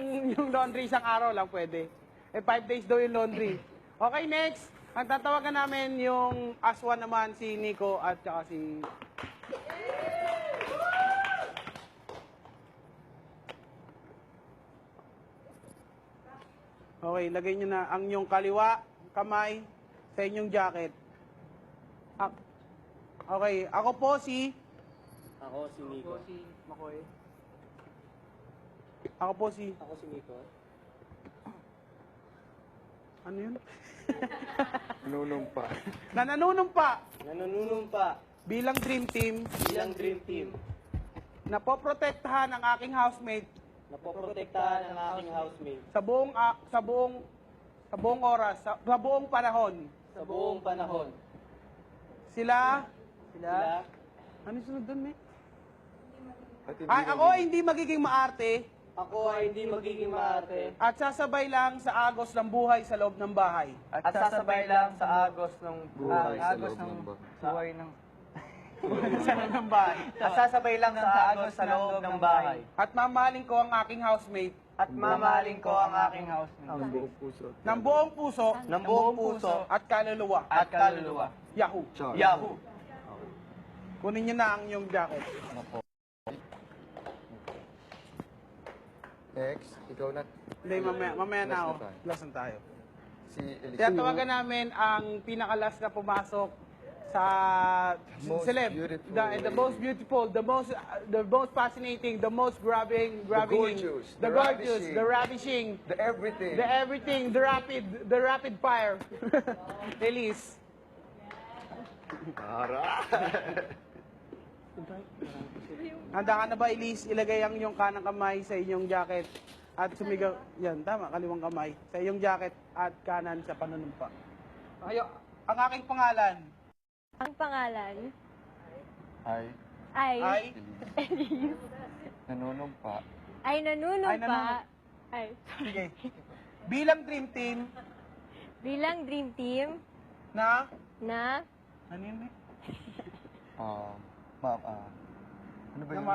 yung laundry isang araw lang pwede. 5 days daw yung laundry. Okay, next. Ang tatawagan namin yung aswan naman si Nico at saka si... Okay, lagay nyo na ang inyong kaliwa, kamay, sa inyong jacket. Okay, ako po si... Ako si Nico. Ako si Makoy. Ako po si... Ako si Nico. Ano yun? Nanunumpa. Nananunumpa Nanunumpa bilang dream team bilang Dream Team. na poprotektahan ang aking housemate Napoprotektahan ang aking housemate sa buong oras, sa buong panahon. sa buong panahon. Sila, Sila, ano yung sunod doon, May? At hindi Ay, ako ay hindi magiging maarte ako ay hindi magiging maarte at sasabay lang sa agos ng buhay sa loob ng bahay. at sasabay lang sa agos ng buhay sa loob ng buhay ng sa loob ng bahay. at sasabay lang sa agos sa loob ng bahay. At mamahalin ko ang aking housemate At mamahalin ko ang aking housemate ng buong puso. ng buong puso ng buong puso at kaluluwa. at kaluluwa. Yahoo! Char. Yahoo! Kunin niyo na ang inyong jacket. Next, ikaw na. Hindi, mamaya na ako. Last na tayo. Last na tayo. Si Elise. Kaya tawagan namin ang pinakalas na pumasok sa Most celeb. beautiful The lady. most beautiful, the most fascinating, the most grabbing, gorgeous, the the gorgeous, ravishing. the ravishing, The everything. the everything, the rapid fire. Elise. Para. Handa ka na ba, Elise? Ilagay ang iyong kanang kamay sa inyong jacket at sumigaw. Yan, tama, kaliwang kamay. Sa iyong jacket at kanan sa panunumpa. Ayo, ang aking pangalan Ang pangalan Ay, ay ay Elise. nanunumpa. Ay nanunumpa. Ay, sige. Bilang dream team bilang Dream Team na na ano yun, eh? Ma'am, ano ba Na, yun?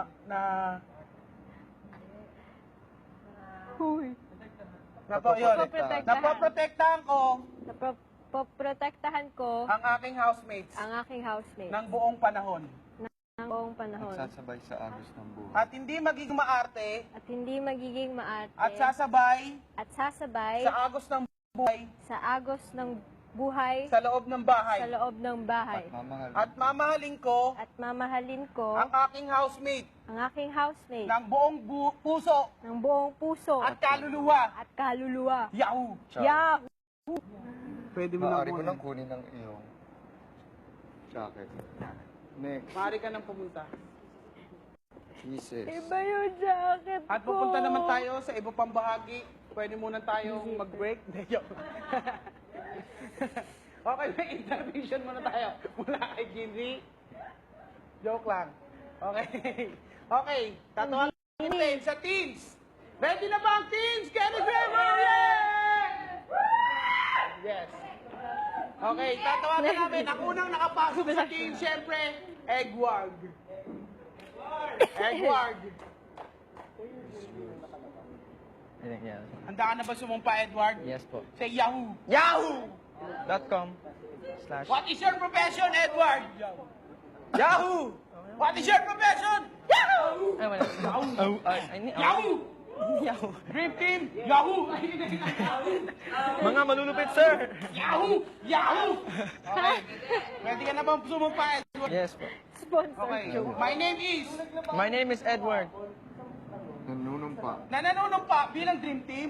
Huy. yun. Napoprotektahan. Napoprotektahan ko Poprotektahan ko ang aking housemates ang aking housemate ng buong panahon. ng buong panahon Sasabay sa agos ng buhay. At hindi magiging maarte at hindi magiging maarte at sasabay at sasabay sa agos ng buhay sa agos ng buhay sa loob ng bahay. sa loob ng bahay. At At mamahal. mamahalin ko At mamahalin ko ang aking housemate ang aking housemate ng buong puso ng buong puso at kaluluwa. at kaluluwa. Yahoo! Char. Yahoo! Pwede mo Maaari na mo nang kunin ang iyong jacket. Next, Maaari ka nang pumunta. Jesus. Iba yung jacket ko. At pupunta naman tayo sa iba pang bahagi. Pwede muna tayong mag-break. Hindi, joke. Okay, may intervention muna tayo. Mula kay Ginry. Joke lang. Okay. Okay, tatawagan natin sa teens. Ready na ba ang teens? Kenny Trevor! Yes. Okay, tatawagan namin. Ang unang nakapasok sa teens, syempre, Edward. Edward. Handa ka na ba sumumpa, Edward? Yes po. Say Yahoo! Yahoo! .com/ What is your profession, Edward? Yahoo! What is your profession? Yahoo! Ay, wala. Yahoo! Yahoo! Yahoo! Dream Team! Yahoo! Mga malulupit, sir! Yahoo! Yahoo! Okay. Ready ka na ba sumumpa, Edward? Yes po. Sponsor. Okay. My name is My name is Edward. Nanunumpa. nananunumpa bilang Dream Team.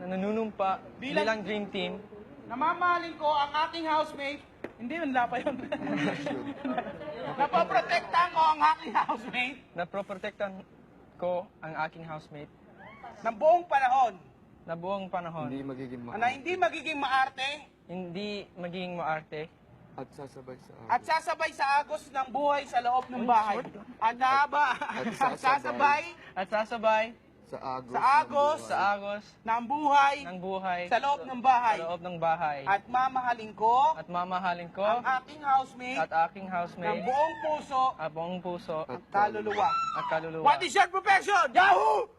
Nanunumpa bilang Dream Team. Namamahalin ko ang aking housemate. Hindi, wala pa yun. Napoprotektahan ko ang aking housemate Naproprotektan ko ang aking housemate ng buong panahon na buong panahon. Hindi magiging na hindi magiging maarte Hindi magiging maarte At sasabay sa agos. at sasabay sa agos ng buhay sa loob ng bahay. At sasabay at sasabay Sa agos. sa agos sa agos ng buhay ng buhay sa loob ng bahay. sa loob ng bahay. At mamahalin ko At mamahalin ko ang aking housemate at aking ng housemate buong puso at buong puso at kaluluwa. at kaluluwa. What is your profession? Yahoo!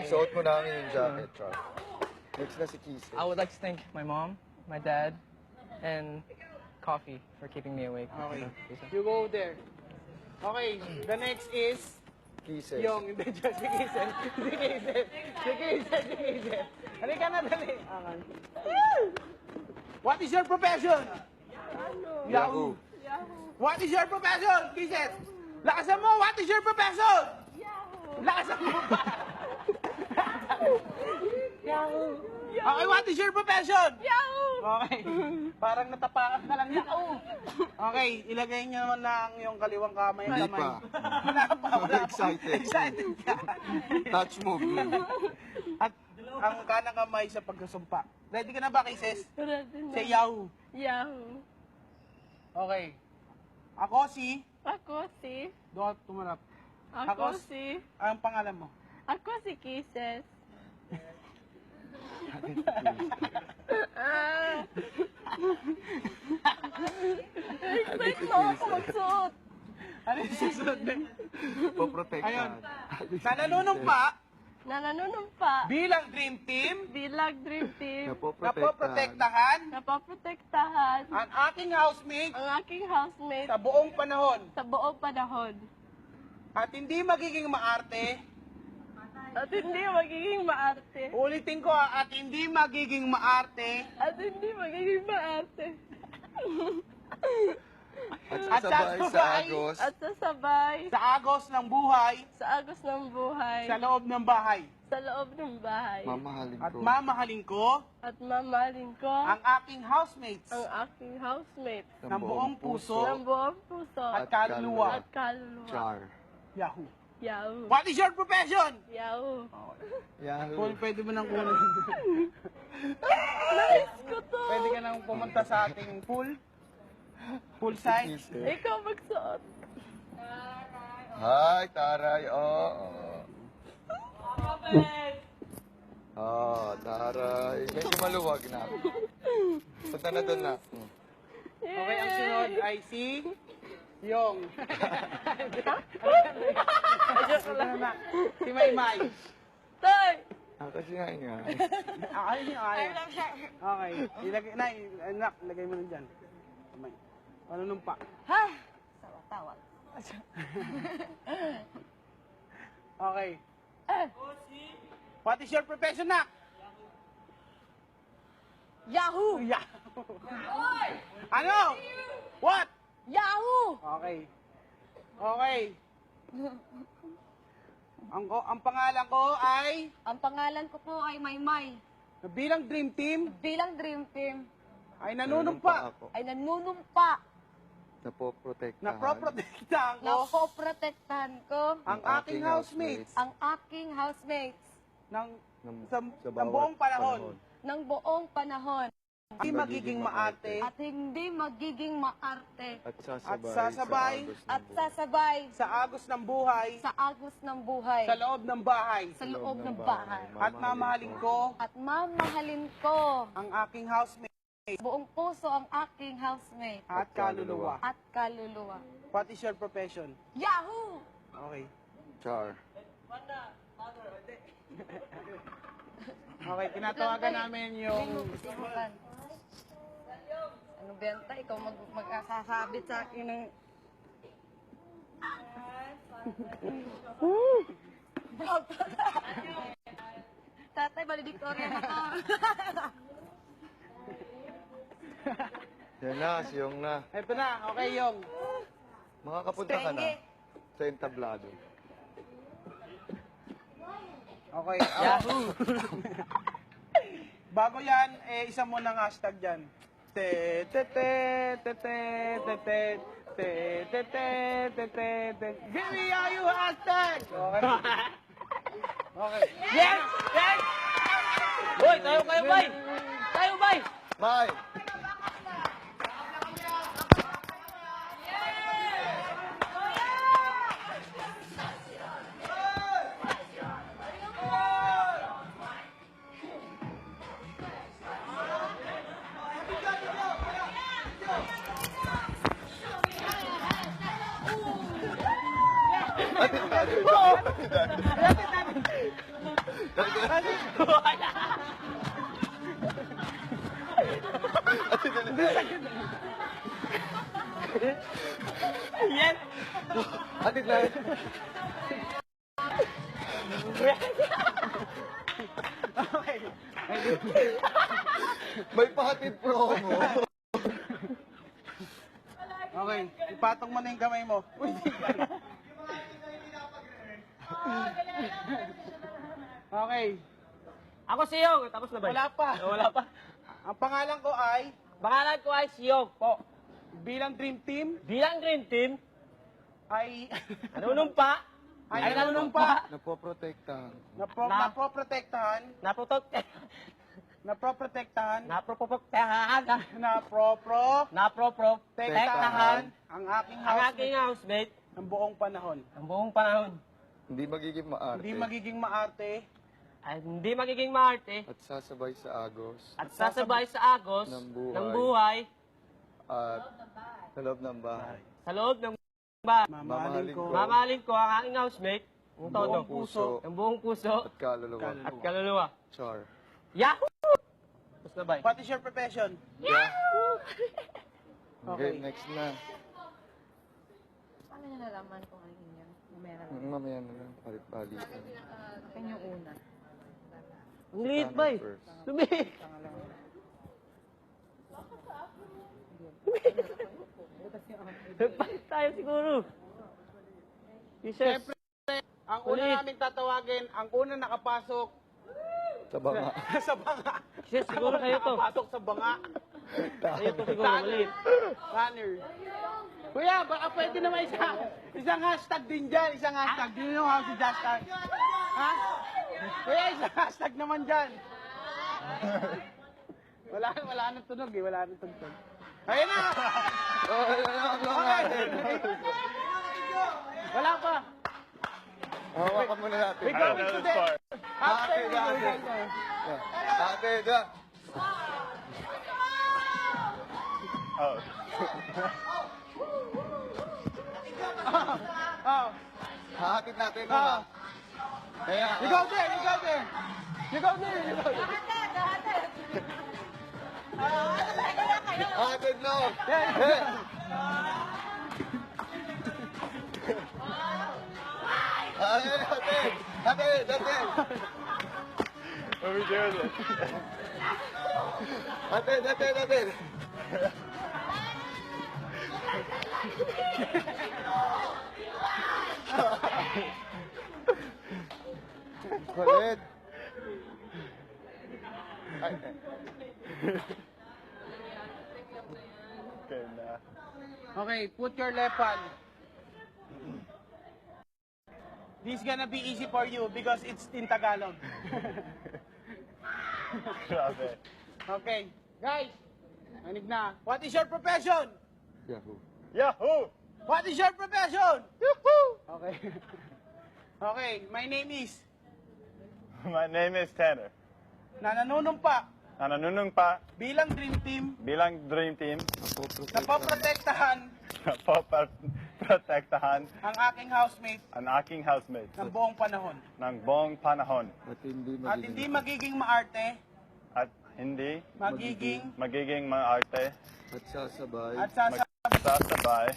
Suot mo namin yung jacket, Char. Next na si Kisses. I would like to thank my mom, my dad, and coffee for keeping me awake. Okay. You go there. Okay, the next is Kisses. yung, hindi, just si Kizel. Si Kizel. Si Kizel, si Kizel. Halika na, dali. Okay. What is your profession? Yahoo. What is your profession, Kizel? Lakasan mo, what is your profession? Lakasan mo pa. Okay, what is your profession? Okay. Parang natapakan ka lang niya. Okay, ilagay niyo naman lang yung kaliwang kamay. Hindi kamay. pa. Wala pa, wala pa. Excited. Excited ka. Touch move. At ang kanang kamay sa pagkasumpa. Ready ka na ba, Kisses? Ready na. Say Yahoo. Yahoo! Okay. Ako si... Ako si... Doon tumarap. Ako Ako si... Ang pangalan mo? Ako si Kisses. Excited na ako magsuot. Ano yung susunod na? Poprotektan. Ayun. Nananunumpa Nananunumpa bilang Dream Team bilang Dream Team. napoprotektahan Napoprotektahan ang aking housemate ang aking housemate sa buong panahon sa buong panahon. at hindi magiging maarte. At hindi magiging maarte. Ulitin ko at hindi magiging maarte At hindi magiging maarte. At sasabay sa Agos. At sasabay sa agos ng buhay sa agos ng buhay sa loob ng bahay. sa loob ng bahay. Mamahalin At ko. mamahalin ko At mamahalin ko ang aking housemates ang aking housemate ng buong puso ng buong puso at kaluluwa. at kaluluwa. Char. Yahoo. Yahoo! What is your profession? Yahoo! Yahoo. Paul, pwede mo nang kunin. Nice ko to! Pwede ka nang pumunta sa ating pool. Poolside. Kisses. Ikaw magsuot. Hi, Taray. Oo. Oh, Taray. Medyo maluwag na. Punta na doon na. Okay, ang sunod ay si Yong. Si Maymay. Tay! Kasi nga nga. Ayaw niyo, ayaw. Okay. Ilagay, anak, ilagay mo na dyan. May. Ano nung pa? Ha? Tawag. Okay. What is your profession, nak? Yahoo! Yeah. Ano? What? Yahoo! Okay. Okay. Ang pangalan ko ay Ang pangalan ko po ay Maymay. bilang Dream Team Bilang Dream Team ay nanunumpa Ako. ay nanunumpa Napoprotektahan. na proprotektahan na ko poprotektahan ko ang aking housemates ang aking housemates ng Sa ng bawat buong panahon. ng buong panahon Hindi magiging maarte at hindi magiging maarte At At sasabay sasabay at sasabay sa agos ng buhay sa agos ng buhay sa loob ng bahay sa loob ng bahay at mamahalin ko at mamahalin ko ang aking housemate buong puso ang aking housemate at kaluluwa. at kaluluwa. What is your profession? Yahoo! Okay. Char. Okay, tinatawagan namin yung Simulan. Ano benta? Ikaw mag-sasabit sa akin ng... Tatay, valedictoria na to. Yan na, siyong na. Ito na, okay yung. Makakapunta ka na sa entablado. Okay. Yahoo! Bago yan, isa mo ng hashtag dyan. Te te te te te te te te te te te te te. Give me Yahoo hashtag! Okay. Okay. Yes! Yes! Hoy, tayo kayo, bay! Tayo, bay! Bye! Yan! Atid na. Okay. May pahatid promo. Okay. Ipatong mo na yung kamay mo. Uy, di ka. Okay. Ako si Yong. Tapos na ba? Wala pa. Wala pa. Ang pangalan ko ay, Pangalan ko ay si Yong po. bilang Dream Team, Bilang Dream Team, ay nanunumpa, ay nanunumpa, Napoprotektahan. napoprotektahan, naprotektahan, naproprotektahan ang aking ang aking housemate housemate ng buong panahon. ang buong panahon. Hindi magiging maarte. Hindi magiging maarte Ay hindi magiging maarte At sasabay sa agos. at sasabay sa agos Ng buhay. ng buhay At sa loob ng bahay. sa loob ng bahay. mamahalin ko Mamahalin ko ang aking housemate ng todo, buong puso ng buong puso At kaluluwa. at kaluluwa. Char. Yahoo! Tapos na ba? What is your profession? Okay, Okay. next na. Paano niya nalaman kung ano yun? Numera lang. Mamaya na lang. Palit-palitan. Akin yung una. Ang liit ba eh? First. Lumit! Nagpalit tayo siguro. Jesus. Siyempre, ang una Ulit. namin tatawagin, ang una nakapasok Sa banga. sa banga. Jesus, siguro kayo to. Nakapasok sa banga. Kayo to siguro, maliit. Runner. Kuya, baka pwede naman isang hashtag din dyan. Isang hashtag. Do you know how to hashtag? Ha? Kuya, isang hashtag naman dyan. Wala nang tunog eh. Wala nang tunog. Ayun na! Oh, ano natin? Wala pa. Hawakan muna natin. We going to the... After we go Ate, ate, da. Oh. Hahatid natin Oh. mga. Kaya, You go there, you go there. You go there, you go there. hatid no. Hatid, hatid. Hatid, hatid. What are we doing this? Hatid, hatid, hatid. Kulit. Ay, Okay, nah. Okay, put your left hand. This is gonna be easy for you because it's in Tagalog. Grabe. Okay, guys, manig na. What is your profession? Yahoo. Yahoo! What is your profession? Okay. Okay, my name is My name is Tanner. nananunumpa Nananunong pa bilang Dream Team bilang Dream Team na poprotektahan na poprotektahan ang aking housemate ang aking housemate ng buong panahon. ng buong panahon At hindi At hindi magiging maarte, at hindi magiging magiging maarte At sasabay at sasabay